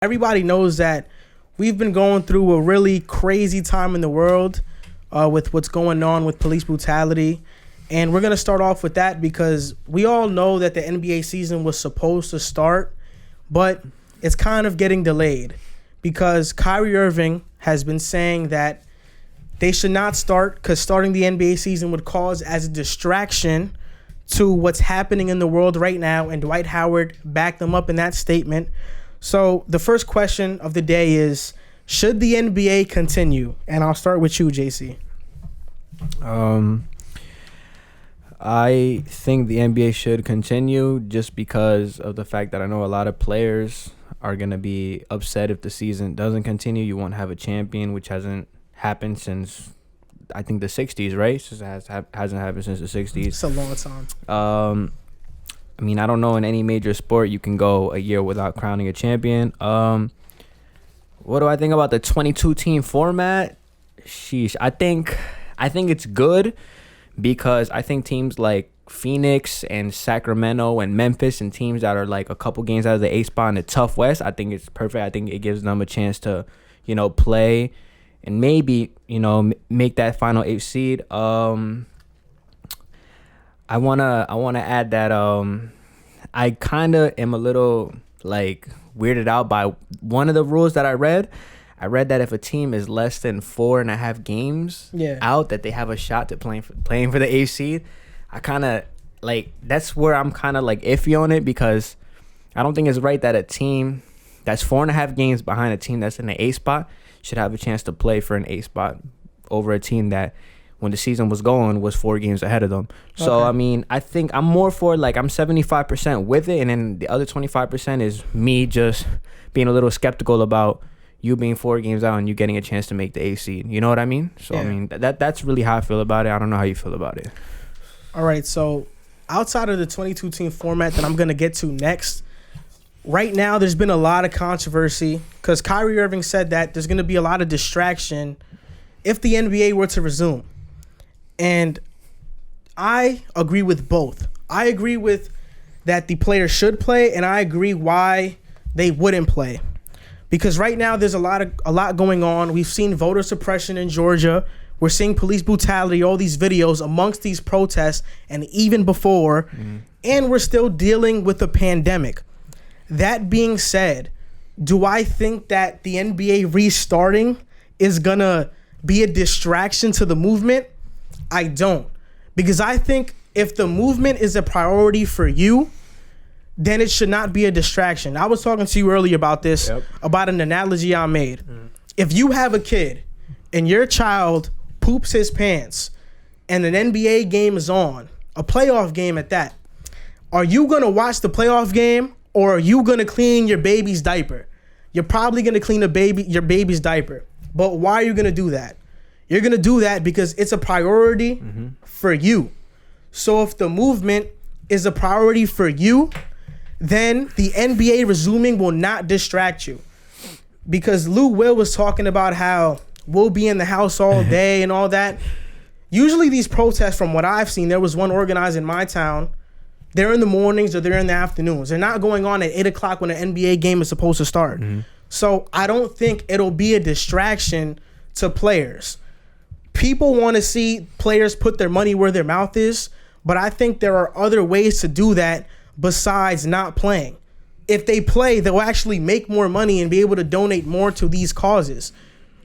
Everybody knows that we've been going through a really crazy time in the world with what's going on with police brutality. And we're going to start off with that because we all know that the NBA season was supposed to start, but it's kind of getting delayed because Kyrie Irving has been saying that they should not start because starting the NBA season would cause as a distraction to what's happening in the world right now. And Dwight Howard backed them up in that statement. So the first question of the day is, should the NBA continue? And I'll start with you, JC. I think the NBA should continue just because of the fact that I know a lot of players are going to be upset if the season doesn't continue. You won't have a champion, which hasn't happened since, I think, the 60s, right? Hasn't happened since the 60s. It's a long time. I mean, I don't know in any major sport you can go a year without crowning a champion. What do I think about the 22-team format? Sheesh. I think it's good because I think teams like Phoenix and Sacramento and Memphis and teams that are like a couple games out of the 8 spot in the tough West, I think it's perfect. I think it gives them a chance to, play and maybe, make that final 8 seed. I wanna add that I kind of am a little weirded out by one of the rules that I read. I read that if a team is less than 4.5 games out, that they have a shot to playing for the 8th seed. I kind of that's where I'm kind of iffy on it because I don't think it's right that a team that's 4.5 games behind a team that's in the 8th spot should have a chance to play for an 8th spot over a team that, when the season was going, was 4 games ahead of them. So, okay. I mean, I think I'm more for, I'm 75% with it, and then the other 25% is me just being a little skeptical about you being 4 games out and you getting a chance to make the 8th seed. You know what I mean? So, yeah. I mean, that's really how I feel about it. I don't know how you feel about it. All right, so outside of the 22-team format that I'm going to get to next, right now there's been a lot of controversy because Kyrie Irving said that there's going to be a lot of distraction if the NBA were to resume. And I agree with both. I agree with that the players should play, and I agree why they wouldn't play. Because right now there's a lot going on. We've seen voter suppression in Georgia. We're seeing police brutality, all these videos amongst these protests, and even before. Mm-hmm. And we're still dealing with a pandemic. That being said, do I think that the NBA restarting is gonna be a distraction to the movement? I don't. Because I think if the movement is a priority for you, then it should not be a distraction. I was talking to you earlier about this, about an analogy I made. Mm. If you have a kid and your child poops his pants and an NBA game is on, a playoff game at that, are you going to watch the playoff game or are you going to clean your baby's diaper? You're probably going to clean your baby's diaper. But why are you going to do that? You're going to do that because it's a priority for you. So if the movement is a priority for you, then the NBA resuming will not distract you. Because Lou Will was talking about how we'll be in the house all day and all that. Usually these protests, from what I've seen, there was one organized in my town. They're in the mornings or they're in the afternoons. They're not going on at 8 o'clock when an NBA game is supposed to start. Mm-hmm. So I don't think it'll be a distraction to players. People want to see players put their money where their mouth is, but I think there are other ways to do that besides not playing. If they play, they'll actually make more money and be able to donate more to these causes.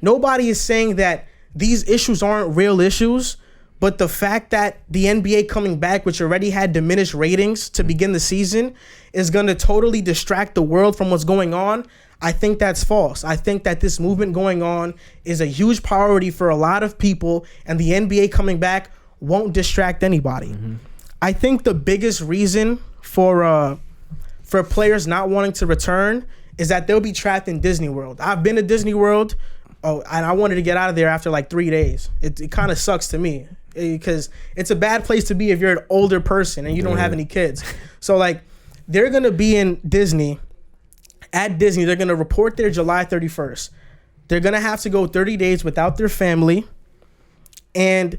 Nobody is saying that these issues aren't real issues, but the fact that the NBA coming back, which already had diminished ratings to begin the season, is going to totally distract the world from what's going on, I think that's false. I think that this movement going on is a huge priority for a lot of people, and the NBA coming back won't distract anybody. Mm-hmm. I think the biggest reason for players not wanting to return is that they'll be trapped in Disney World. I've been to Disney World, and I wanted to get out of there after 3 days. It kind of sucks to me because it's a bad place to be if you're an older person and you don't have any kids. So they're going to be in Disney. At Disney, they're going to report there July 31st. They're going to have to go 30 days without their family. And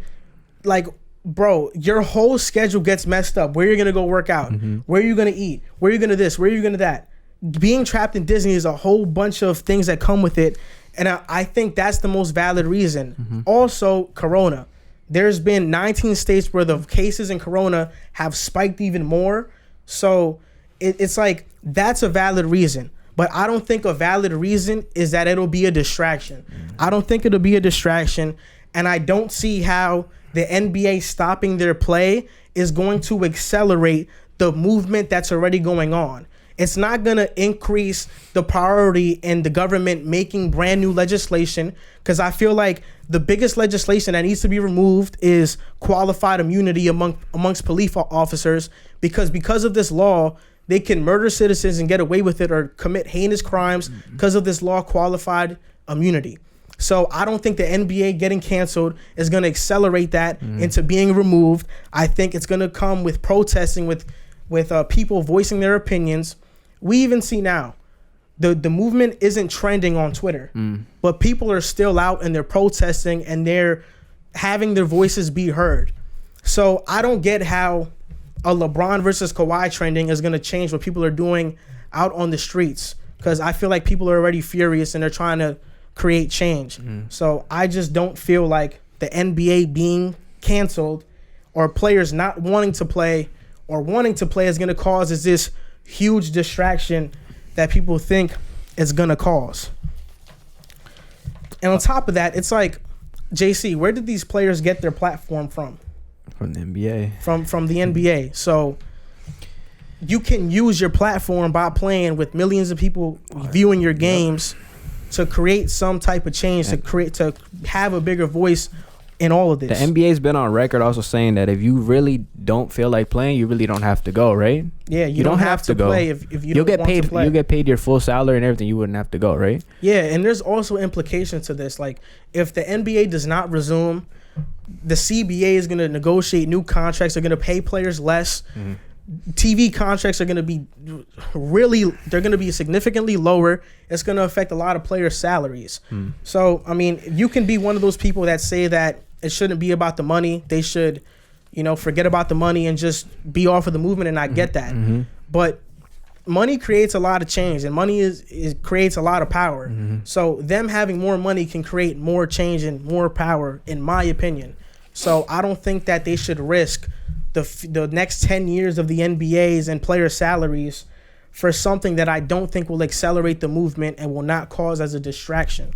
bro, your whole schedule gets messed up. Where you're going to go work out, where you're going to eat, where you're going to this, where you're going to that. being trapped in Disney is a whole bunch of things that come with it. And I think that's the most valid reason. Also, Corona. There's been 19 states where the cases in Corona have spiked even more. So it's like, that's a valid reason. But I don't think a valid reason is that it'll be a distraction. I don't think it'll be a distraction. And I don't see how the NBA stopping their play is going to accelerate the movement that's already going on. It's not going to increase the priority in the government making brand new legislation, because I feel like the biggest legislation that needs to be removed is qualified immunity amongst police officers, because of this law, they can murder citizens and get away with it, or commit heinous crimes because of this law, qualified immunity. So I don't think the NBA getting canceled is going to accelerate that into being removed. I think it's going to come with protesting, with people voicing their opinions. We even see now the movement isn't trending on Twitter, but people are still out and they're protesting and they're having their voices be heard. So I don't get how a LeBron versus Kawhi trending is going to change what people are doing out on the streets, because I feel like people are already furious and they're trying to create change. So I just don't feel like the NBA being canceled or players not wanting to play or wanting to play is going to cause this huge distraction that people think it's going to cause. And on top of that, it's like, JC, where did these players get their platform from? From the NBA. From the NBA. So you can use your platform by playing with millions of people viewing your games to create some type of change, to have a bigger voice in all of this. The NBA's been on record also saying that if you really don't feel like playing, you really don't have to go, right? Yeah, you don't have to go. Play if you You'll don't get want paid. to play. You'll get paid your full salary and everything. You wouldn't have to go, right? Yeah, and there's also implications to this. Like, if the NBA does not resume, the CBA is going to negotiate new contracts. They're going to pay players less. TV contracts are going to be they're going to be significantly lower. It's going to affect a lot of players' salaries. So, I mean, you can be one of those people that say that it shouldn't be about the money. They should, forget about the money and just be off of the movement, and I get that. But money creates a lot of change, and money creates a lot of power. So them having more money can create more change and more power, in my opinion. So I don't think that they should risk the next 10 years of the NBA's and player salaries for something that I don't think will accelerate the movement and will not cause as a distraction.